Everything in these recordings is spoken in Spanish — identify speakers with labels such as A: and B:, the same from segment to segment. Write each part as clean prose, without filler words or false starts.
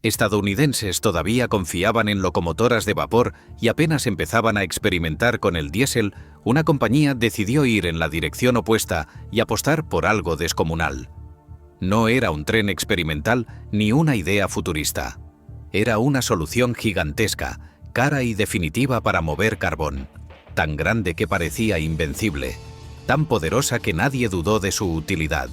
A: Estadounidenses todavía confiaban en locomotoras de vapor y apenas empezaban a experimentar con el diésel, una compañía decidió ir en la dirección opuesta y apostar por algo descomunal. No era un tren experimental ni una idea futurista. Era una solución gigantesca, cara y definitiva para mover carbón, tan grande que parecía invencible, tan poderosa que nadie dudó de su utilidad,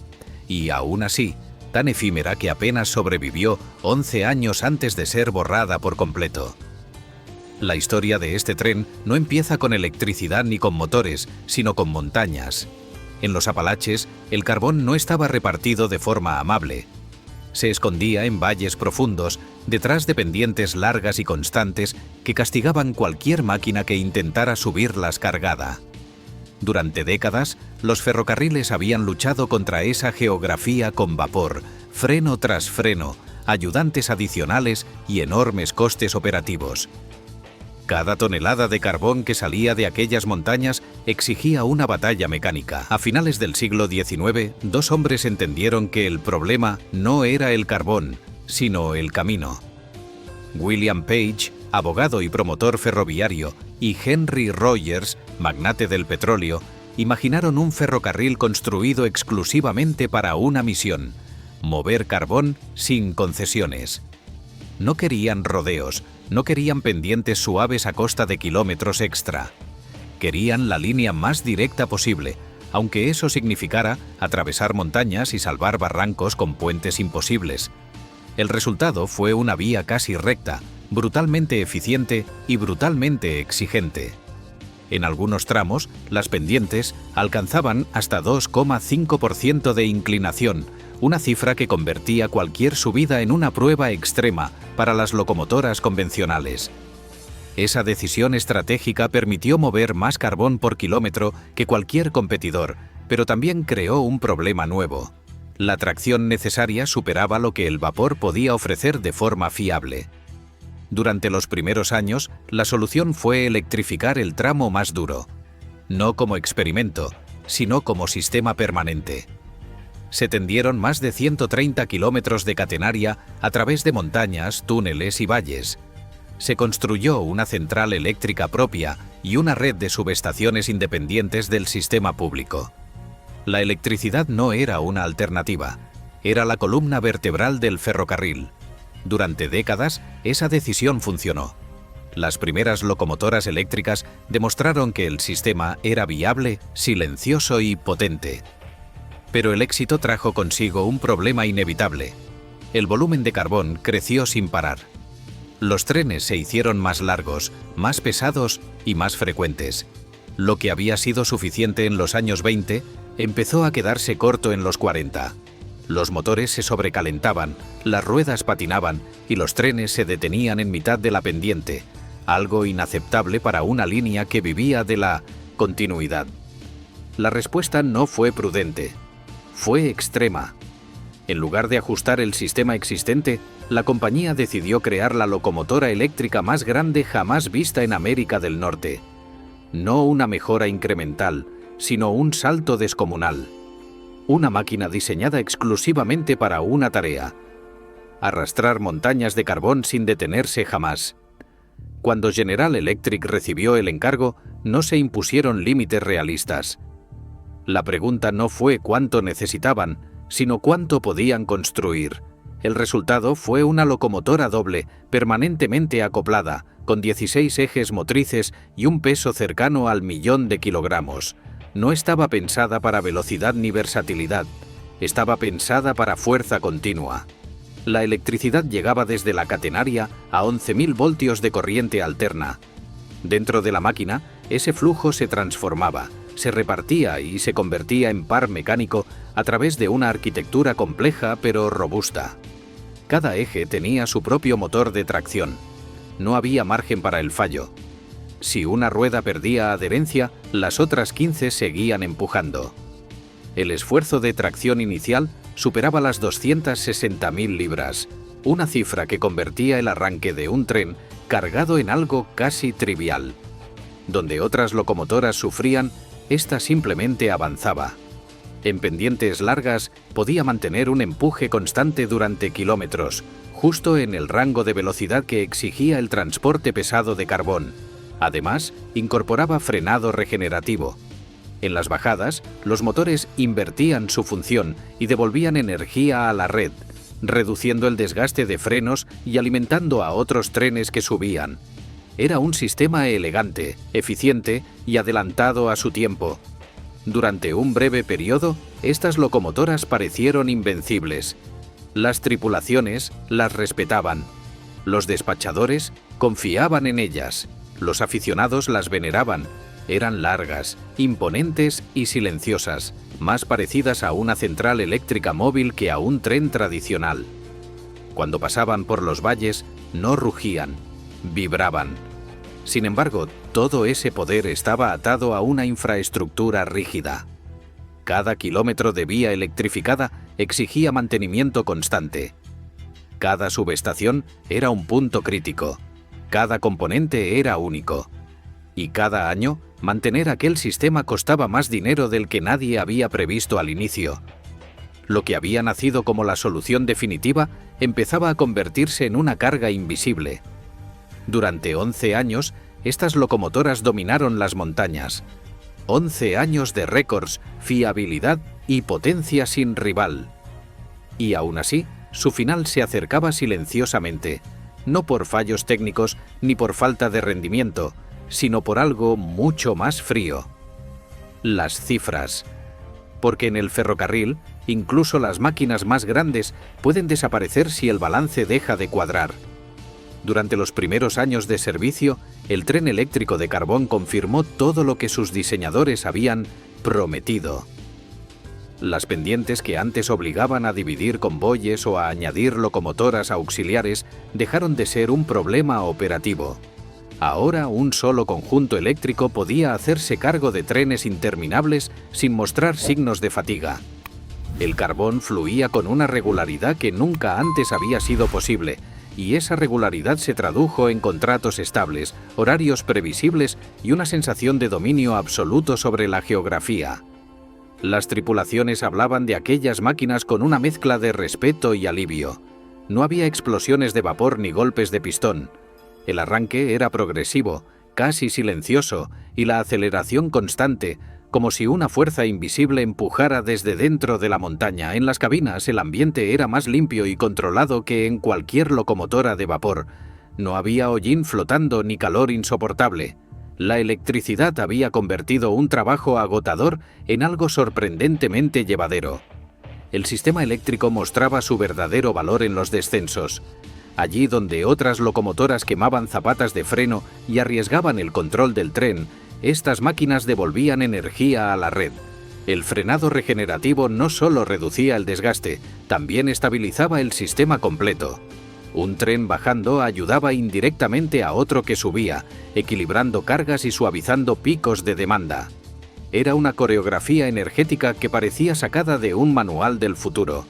A: y aún así, tan efímera que apenas sobrevivió 11 años antes de ser borrada por completo. La historia de este tren no empieza con electricidad ni con motores, sino con montañas. En los Apalaches, el carbón no estaba repartido de forma amable. Se escondía en valles profundos, detrás de pendientes largas y constantes que castigaban cualquier máquina que intentara subirlas cargada. Durante décadas, los ferrocarriles habían luchado contra esa geografía con vapor, freno tras freno, ayudantes adicionales y enormes costes operativos. Cada tonelada de carbón que salía de aquellas montañas exigía una batalla mecánica. A finales del siglo XIX, dos hombres entendieron que el problema no era el carbón, sino el camino. William Page, abogado y promotor ferroviario, y Henry Rogers, magnate del petróleo, imaginaron un ferrocarril construido exclusivamente para una misión: mover carbón sin concesiones. No querían rodeos, no querían pendientes suaves a costa de kilómetros extra. Querían la línea más directa posible, aunque eso significara atravesar montañas y salvar barrancos con puentes imposibles. El resultado fue una vía casi recta, brutalmente eficiente y brutalmente exigente. En algunos tramos, las pendientes alcanzaban hasta 2,5% de inclinación, una cifra que convertía cualquier subida en una prueba extrema para las locomotoras convencionales. Esa decisión estratégica permitió mover más carbón por kilómetro que cualquier competidor, pero también creó un problema nuevo. La tracción necesaria superaba lo que el vapor podía ofrecer de forma fiable. Durante los primeros años, la solución fue electrificar el tramo más duro, no como experimento, sino como sistema permanente. Se tendieron más de 130 kilómetros de catenaria a través de montañas, túneles y valles. Se construyó una central eléctrica propia y una red de subestaciones independientes del sistema público. La electricidad no era una alternativa, era la columna vertebral del ferrocarril. Durante décadas, esa decisión funcionó. Las primeras locomotoras eléctricas demostraron que el sistema era viable, silencioso y potente. Pero el éxito trajo consigo un problema inevitable. El volumen de carbón creció sin parar. Los trenes se hicieron más largos, más pesados y más frecuentes. Lo que había sido suficiente en los años 20 empezó a quedarse corto en los 40. Los motores se sobrecalentaban, las ruedas patinaban y los trenes se detenían en mitad de la pendiente, algo inaceptable para una línea que vivía de la continuidad. La respuesta no fue prudente, fue extrema. En lugar de ajustar el sistema existente, la compañía decidió crear la locomotora eléctrica más grande jamás vista en América del Norte. No una mejora incremental, sino un salto descomunal. Una máquina diseñada exclusivamente para una tarea: arrastrar montañas de carbón sin detenerse jamás. Cuando General Electric recibió el encargo, no se impusieron límites realistas. La pregunta no fue cuánto necesitaban, sino cuánto podían construir. El resultado fue una locomotora doble, permanentemente acoplada, con 16 ejes motrices y un peso cercano al 1.000.000 de kilogramos. No estaba pensada para velocidad ni versatilidad, estaba pensada para fuerza continua. La electricidad llegaba desde la catenaria a 11.000 voltios de corriente alterna. Dentro de la máquina, ese flujo se transformaba, se repartía y se convertía en par mecánico a través de una arquitectura compleja pero robusta. Cada eje tenía su propio motor de tracción. No había margen para el fallo. Si una rueda perdía adherencia, las otras 15 seguían empujando. El esfuerzo de tracción inicial superaba las 260.000 libras, una cifra que convertía el arranque de un tren cargado en algo casi trivial. Donde otras locomotoras sufrían, esta simplemente avanzaba. En pendientes largas podía mantener un empuje constante durante kilómetros, justo en el rango de velocidad que exigía el transporte pesado de carbón. Además, incorporaba frenado regenerativo. En las bajadas, los motores invertían su función y devolvían energía a la red, reduciendo el desgaste de frenos y alimentando a otros trenes que subían. Era un sistema elegante, eficiente y adelantado a su tiempo. Durante un breve periodo, estas locomotoras parecieron invencibles. Las tripulaciones las respetaban. Los despachadores confiaban en ellas. Los aficionados las veneraban. Eran largas, imponentes y silenciosas, más parecidas a una central eléctrica móvil que a un tren tradicional. Cuando pasaban por los valles, no rugían, vibraban. Sin embargo, todo ese poder estaba atado a una infraestructura rígida. Cada kilómetro de vía electrificada exigía mantenimiento constante. Cada subestación era un punto crítico. Cada componente era único. Y cada año, mantener aquel sistema costaba más dinero del que nadie había previsto al inicio. Lo que había nacido como la solución definitiva empezaba a convertirse en una carga invisible. Durante 11 años, estas locomotoras dominaron las montañas. 11 años de récords, fiabilidad y potencia sin rival. Y aún así, su final se acercaba silenciosamente, no por fallos técnicos ni por falta de rendimiento, sino por algo mucho más frío. Las cifras. Porque en el ferrocarril, incluso las máquinas más grandes pueden desaparecer si el balance deja de cuadrar. Durante los primeros años de servicio, el tren eléctrico de carbón confirmó todo lo que sus diseñadores habían prometido. Las pendientes que antes obligaban a dividir convoyes o a añadir locomotoras auxiliares dejaron de ser un problema operativo. Ahora un solo conjunto eléctrico podía hacerse cargo de trenes interminables sin mostrar signos de fatiga. El carbón fluía con una regularidad que nunca antes había sido posible, y esa regularidad se tradujo en contratos estables, horarios previsibles y una sensación de dominio absoluto sobre la geografía. Las tripulaciones hablaban de aquellas máquinas con una mezcla de respeto y alivio. No había explosiones de vapor ni golpes de pistón. El arranque era progresivo, casi silencioso, y la aceleración constante, como si una fuerza invisible empujara desde dentro de la montaña. En las cabinas el ambiente era más limpio y controlado que en cualquier locomotora de vapor. No había hollín flotando ni calor insoportable. La electricidad había convertido un trabajo agotador en algo sorprendentemente llevadero. El sistema eléctrico mostraba su verdadero valor en los descensos. Allí donde otras locomotoras quemaban zapatas de freno y arriesgaban el control del tren, estas máquinas devolvían energía a la red. El frenado regenerativo no solo reducía el desgaste, también estabilizaba el sistema completo. Un tren bajando ayudaba indirectamente a otro que subía, equilibrando cargas y suavizando picos de demanda. Era una coreografía energética que parecía sacada de un manual del futuro.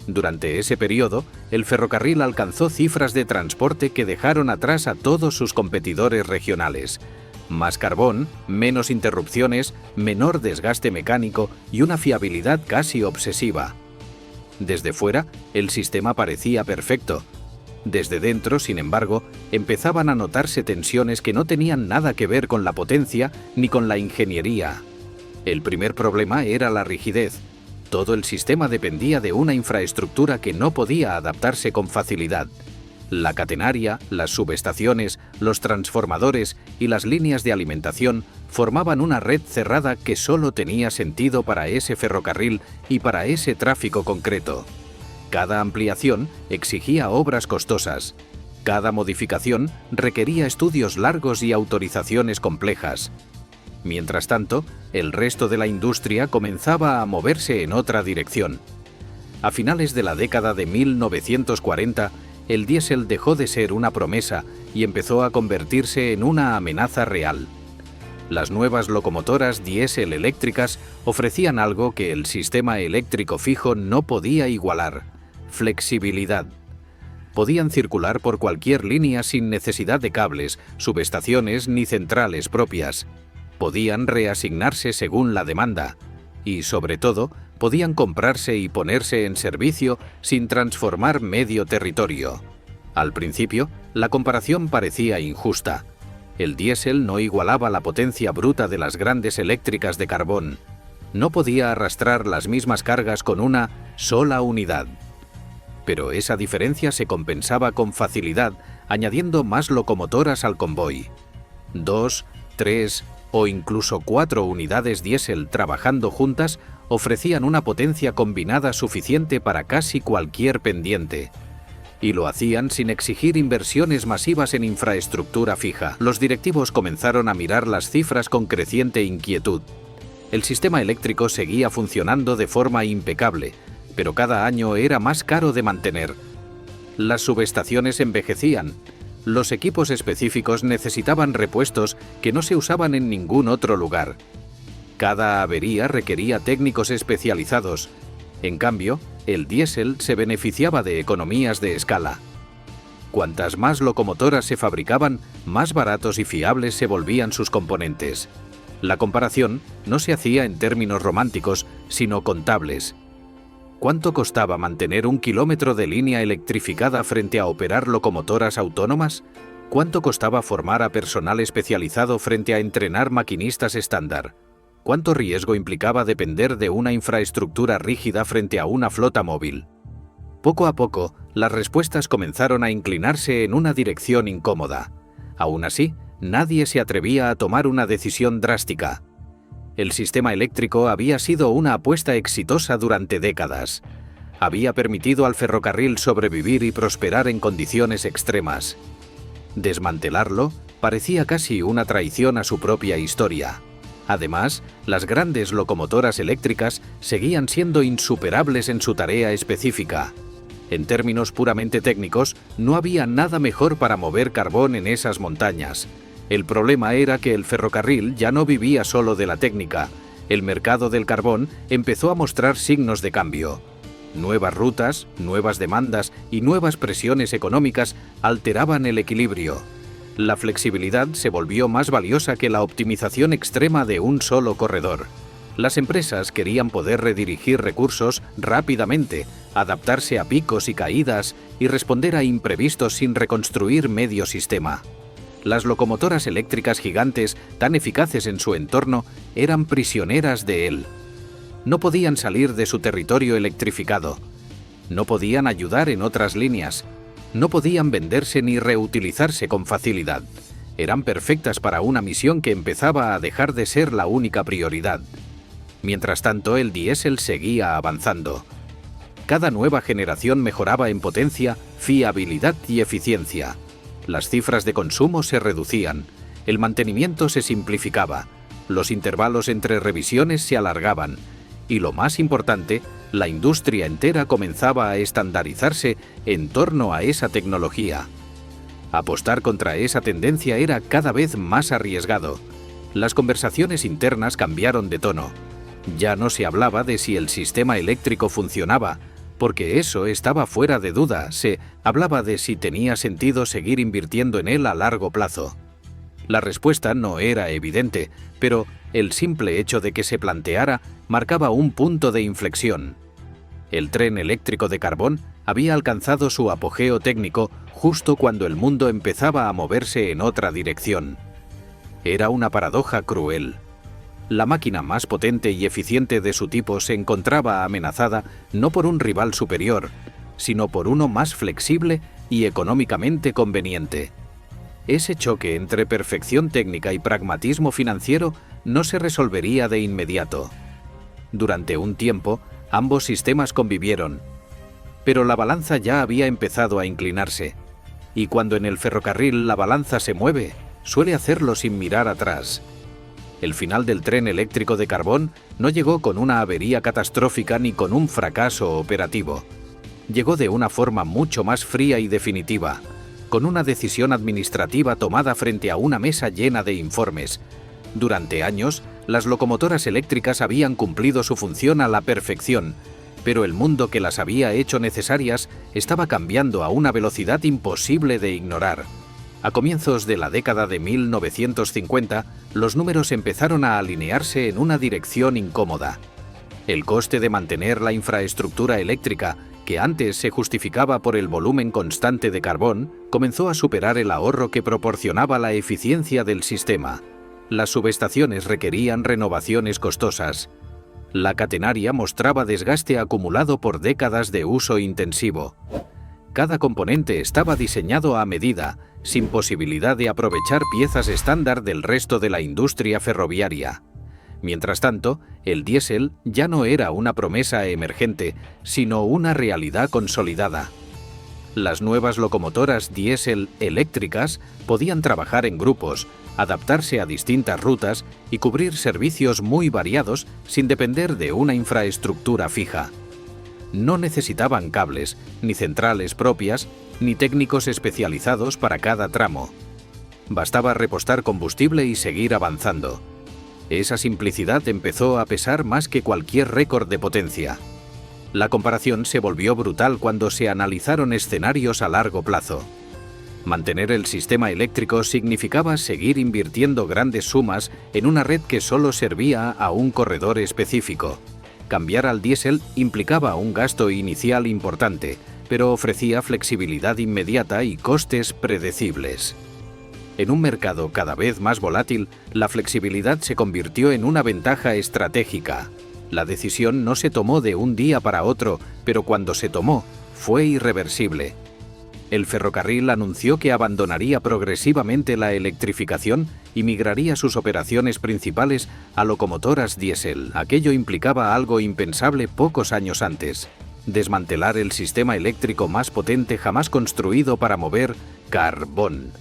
A: Durante ese periodo, el ferrocarril alcanzó cifras de transporte que dejaron atrás a todos sus competidores regionales. Más carbón, menos interrupciones, menor desgaste mecánico y una fiabilidad casi obsesiva. Desde fuera, el sistema parecía perfecto. Desde dentro, sin embargo, empezaban a notarse tensiones que no tenían nada que ver con la potencia ni con la ingeniería. El primer problema era la rigidez. Todo el sistema dependía de una infraestructura que no podía adaptarse con facilidad. La catenaria, las subestaciones, los transformadores y las líneas de alimentación formaban una red cerrada que solo tenía sentido para ese ferrocarril y para ese tráfico concreto. Cada ampliación exigía obras costosas. Cada modificación requería estudios largos y autorizaciones complejas. Mientras tanto, el resto de la industria comenzaba a moverse en otra dirección. A finales de la década de 1940, el diésel dejó de ser una promesa y empezó a convertirse en una amenaza real. Las nuevas locomotoras diésel eléctricas ofrecían algo que el sistema eléctrico fijo no podía igualar: flexibilidad. Podían circular por cualquier línea sin necesidad de cables, subestaciones ni centrales propias. Podían reasignarse según la demanda y, sobre todo, podían comprarse y ponerse en servicio sin transformar medio territorio. Al principio, la comparación parecía injusta. El diésel no igualaba la potencia bruta de las grandes eléctricas de carbón. No podía arrastrar las mismas cargas con una sola unidad. Pero esa diferencia se compensaba con facilidad añadiendo más locomotoras al convoy. 2, 3 o incluso 4 unidades diésel trabajando juntas ofrecían una potencia combinada suficiente para casi cualquier pendiente. Y lo hacían sin exigir inversiones masivas en infraestructura fija. Los directivos comenzaron a mirar las cifras con creciente inquietud. El sistema eléctrico seguía funcionando de forma impecable, pero cada año era más caro de mantener. Las subestaciones envejecían. Los equipos específicos necesitaban repuestos que no se usaban en ningún otro lugar. Cada avería requería técnicos especializados. En cambio, el diésel se beneficiaba de economías de escala. Cuantas más locomotoras se fabricaban, más baratos y fiables se volvían sus componentes. La comparación no se hacía en términos románticos, sino contables. ¿Cuánto costaba mantener 1 kilómetro de línea electrificada frente a operar locomotoras autónomas? ¿Cuánto costaba formar a personal especializado frente a entrenar maquinistas estándar? ¿Cuánto riesgo implicaba depender de una infraestructura rígida frente a una flota móvil? Poco a poco, las respuestas comenzaron a inclinarse en una dirección incómoda. Aún así, nadie se atrevía a tomar una decisión drástica. El sistema eléctrico había sido una apuesta exitosa durante décadas. Había permitido al ferrocarril sobrevivir y prosperar en condiciones extremas. Desmantelarlo parecía casi una traición a su propia historia. Además, las grandes locomotoras eléctricas seguían siendo insuperables en su tarea específica. En términos puramente técnicos, no había nada mejor para mover carbón en esas montañas. El problema era que el ferrocarril ya no vivía solo de la técnica. El mercado del carbón empezó a mostrar signos de cambio. Nuevas rutas, nuevas demandas y nuevas presiones económicas alteraban el equilibrio. La flexibilidad se volvió más valiosa que la optimización extrema de un solo corredor. Las empresas querían poder redirigir recursos rápidamente, adaptarse a picos y caídas y responder a imprevistos sin reconstruir medio sistema. Las locomotoras eléctricas gigantes, tan eficaces en su entorno, eran prisioneras de él. No podían salir de su territorio electrificado. No podían ayudar en otras líneas. No podían venderse ni reutilizarse con facilidad. Eran perfectas para una misión que empezaba a dejar de ser la única prioridad. Mientras tanto, el diésel seguía avanzando. Cada nueva generación mejoraba en potencia, fiabilidad y eficiencia. Las cifras de consumo se reducían, el mantenimiento se simplificaba, los intervalos entre revisiones se alargaban y, lo más importante, la industria entera comenzaba a estandarizarse en torno a esa tecnología. Apostar contra esa tendencia era cada vez más arriesgado. Las conversaciones internas cambiaron de tono. Ya no se hablaba de si el sistema eléctrico funcionaba, porque eso estaba fuera de duda. Se hablaba de si tenía sentido seguir invirtiendo en él a largo plazo. La respuesta no era evidente, pero el simple hecho de que se planteara marcaba un punto de inflexión. El tren eléctrico de carbón había alcanzado su apogeo técnico justo cuando el mundo empezaba a moverse en otra dirección. Era una paradoja cruel. La máquina más potente y eficiente de su tipo se encontraba amenazada no por un rival superior, sino por uno más flexible y económicamente conveniente. Ese choque entre perfección técnica y pragmatismo financiero no se resolvería de inmediato. Durante un tiempo, ambos sistemas convivieron, pero la balanza ya había empezado a inclinarse, y cuando en el ferrocarril la balanza se mueve, suele hacerlo sin mirar atrás. El final del tren eléctrico de carbón no llegó con una avería catastrófica ni con un fracaso operativo. Llegó de una forma mucho más fría y definitiva, con una decisión administrativa tomada frente a una mesa llena de informes. Durante años, las locomotoras eléctricas habían cumplido su función a la perfección, pero el mundo que las había hecho necesarias estaba cambiando a una velocidad imposible de ignorar. A comienzos de la década de 1950, los números empezaron a alinearse en una dirección incómoda. El coste de mantener la infraestructura eléctrica, que antes se justificaba por el volumen constante de carbón, comenzó a superar el ahorro que proporcionaba la eficiencia del sistema. Las subestaciones requerían renovaciones costosas. La catenaria mostraba desgaste acumulado por décadas de uso intensivo. Cada componente estaba diseñado a medida, sin posibilidad de aprovechar piezas estándar del resto de la industria ferroviaria. Mientras tanto, el diésel ya no era una promesa emergente, sino una realidad consolidada. Las nuevas locomotoras diésel eléctricas podían trabajar en grupos, adaptarse a distintas rutas y cubrir servicios muy variados sin depender de una infraestructura fija. No necesitaban cables, ni centrales propias, ni técnicos especializados para cada tramo. Bastaba repostar combustible y seguir avanzando. Esa simplicidad empezó a pesar más que cualquier récord de potencia. La comparación se volvió brutal cuando se analizaron escenarios a largo plazo. Mantener el sistema eléctrico significaba seguir invirtiendo grandes sumas en una red que solo servía a un corredor específico. Cambiar al diésel implicaba un gasto inicial importante, pero ofrecía flexibilidad inmediata y costes predecibles. En un mercado cada vez más volátil, la flexibilidad se convirtió en una ventaja estratégica. La decisión no se tomó de un día para otro, pero cuando se tomó, fue irreversible. El ferrocarril anunció que abandonaría progresivamente la electrificación y migraría sus operaciones principales a locomotoras diésel. Aquello implicaba algo impensable pocos años antes: desmantelar el sistema eléctrico más potente jamás construido para mover carbón.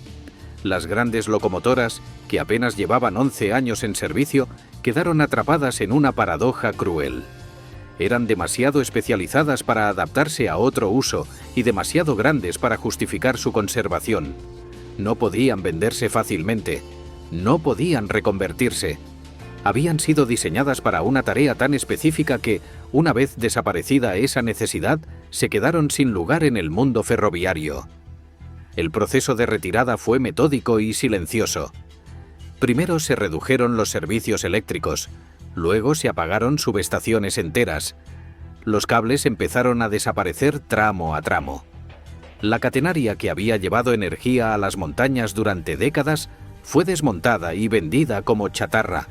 A: Las grandes locomotoras, que apenas llevaban 11 años en servicio, quedaron atrapadas en una paradoja cruel. Eran demasiado especializadas para adaptarse a otro uso y demasiado grandes para justificar su conservación. No podían venderse fácilmente, no podían reconvertirse. Habían sido diseñadas para una tarea tan específica que, una vez desaparecida esa necesidad, se quedaron sin lugar en el mundo ferroviario. El proceso de retirada fue metódico y silencioso. Primero se redujeron los servicios eléctricos, luego se apagaron subestaciones enteras. Los cables empezaron a desaparecer tramo a tramo. La catenaria que había llevado energía a las montañas durante décadas fue desmontada y vendida como chatarra.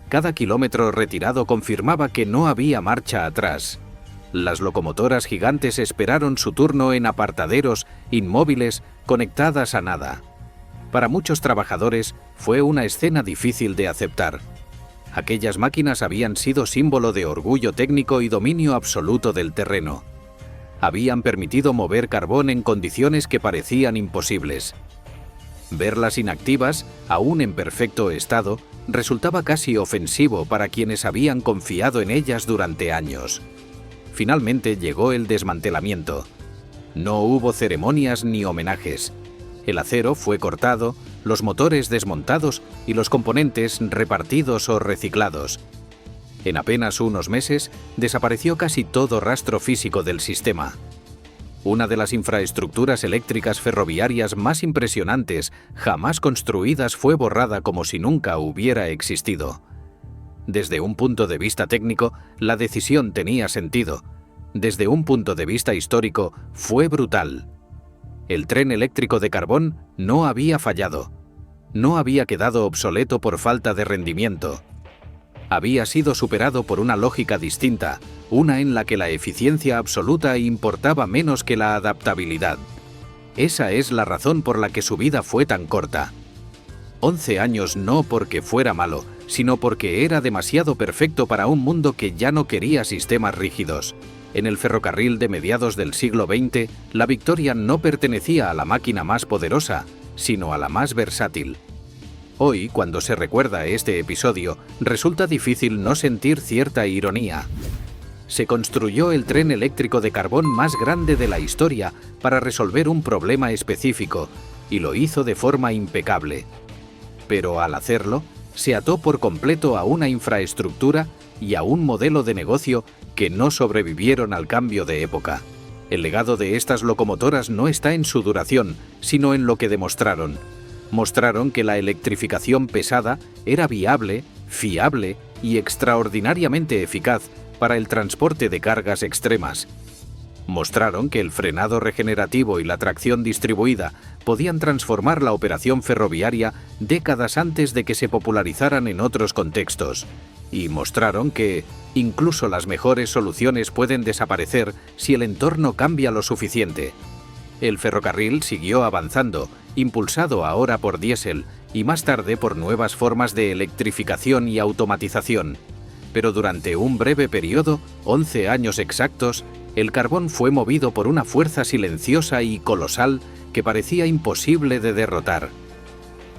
A: Cada kilómetro retirado confirmaba que no había marcha atrás. Las locomotoras gigantes esperaron su turno en apartaderos inmóviles conectadas a nada. Para muchos trabajadores fue una escena difícil de aceptar. Aquellas máquinas habían sido símbolo de orgullo técnico y dominio absoluto del terreno. Habían permitido mover carbón en condiciones que parecían imposibles. Verlas inactivas, aún en perfecto estado, resultaba casi ofensivo para quienes habían confiado en ellas durante años. Finalmente llegó el desmantelamiento. No hubo ceremonias ni homenajes. El acero fue cortado, los motores desmontados y los componentes repartidos o reciclados. En apenas unos meses desapareció casi todo rastro físico del sistema. Una de las infraestructuras eléctricas ferroviarias más impresionantes jamás construidas fue borrada como si nunca hubiera existido. Desde un punto de vista técnico, la decisión tenía sentido. Desde un punto de vista histórico, fue brutal. El tren eléctrico de carbón no había fallado. No había quedado obsoleto por falta de rendimiento. Había sido superado por una lógica distinta, una en la que la eficiencia absoluta importaba menos que la adaptabilidad. Esa es la razón por la que su vida fue tan corta. 11 años no porque fuera malo, sino porque era demasiado perfecto para un mundo que ya no quería sistemas rígidos. En el ferrocarril de mediados del siglo XX, la victoria no pertenecía a la máquina más poderosa, sino a la más versátil. Hoy, cuando se recuerda este episodio, resulta difícil no sentir cierta ironía. Se construyó el tren eléctrico de carbón más grande de la historia para resolver un problema específico, y lo hizo de forma impecable. Pero al hacerlo, se ató por completo a una infraestructura y a un modelo de negocio que no sobrevivieron al cambio de época. El legado de estas locomotoras no está en su duración, sino en lo que demostraron. Mostraron que la electrificación pesada era viable, fiable y extraordinariamente eficaz para el transporte de cargas extremas. Mostraron que el frenado regenerativo y la tracción distribuida podían transformar la operación ferroviaria décadas antes de que se popularizaran en otros contextos. Y mostraron que incluso las mejores soluciones pueden desaparecer si el entorno cambia lo suficiente. El ferrocarril siguió avanzando, impulsado ahora por diésel y más tarde por nuevas formas de electrificación y automatización. Pero durante un breve periodo, 11 años exactos, el carbón fue movido por una fuerza silenciosa y colosal que parecía imposible de derrotar.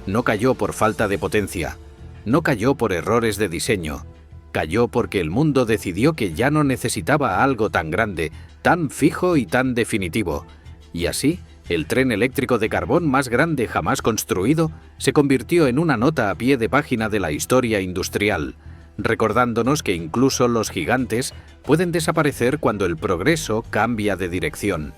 A: No cayó por falta de potencia, no cayó por errores de diseño, cayó porque el mundo decidió que ya no necesitaba algo tan grande, tan fijo y tan definitivo. Y así, el tren eléctrico de carbón más grande jamás construido se convirtió en una nota a pie de página de la historia industrial, recordándonos que incluso los gigantes pueden desaparecer cuando el progreso cambia de dirección.